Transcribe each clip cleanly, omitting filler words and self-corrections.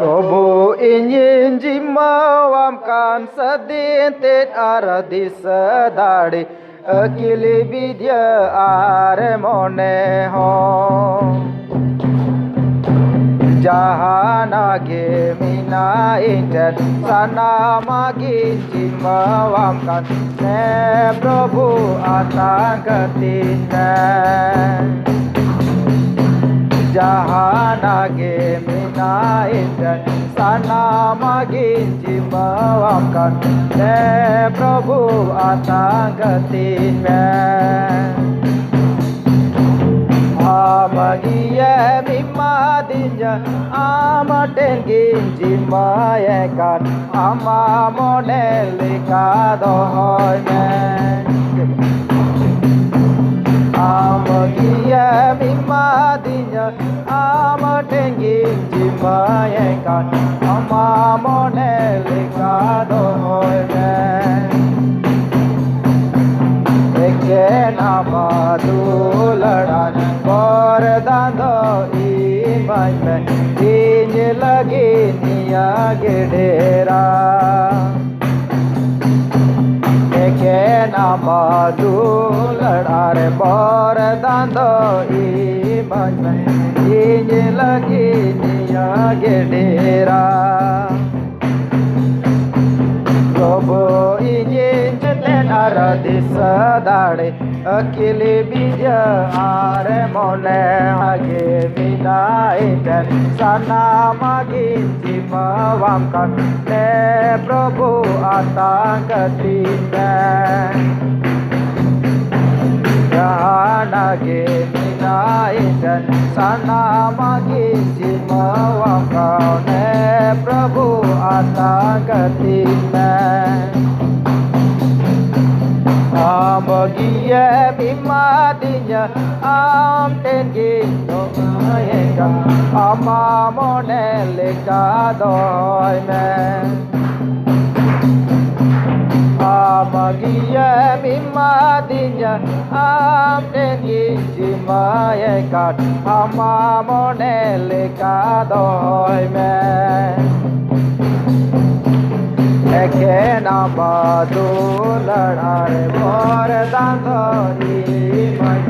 Robo inyin jimawam kan sadin tet aradi sadade akili vidya are mone ho jahana ge mina inten sana magin jimawam kan ne Prabhu atagatina jahana ge mina inten sana magin jimawam kan ne Prabhu atagatina amagiye mimadinya amatengin jimaya kan amamone likadohoy men amagiye mimadinya amatengin jimaya kan amamone likadohoy men Namadularan Bordando imai mein Inj lagi niya gedera Eke namadularan Bordando imai mein Inj lagi niya gedera Prabhu injin jeten aradi sadade akili bija are mone hage mina iten sana magin jimawam kan ne Prabhu atagatina jahana ge mina iten sana magin jimawam kan ne Prabhu atagatina amagiye mimadinya am tengin domayenga amamone lekadoy men amagiye mimadinya am tengin jimayenga amamone lekadoy men Eke namadularan Bordando imai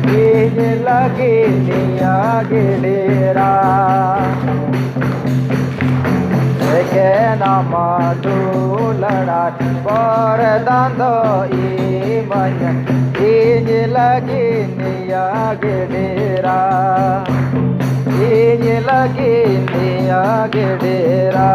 Inj lagi niya gedera Eke namadularan Bordando imai Inj lagi niya gedera Inj lagi niya gedera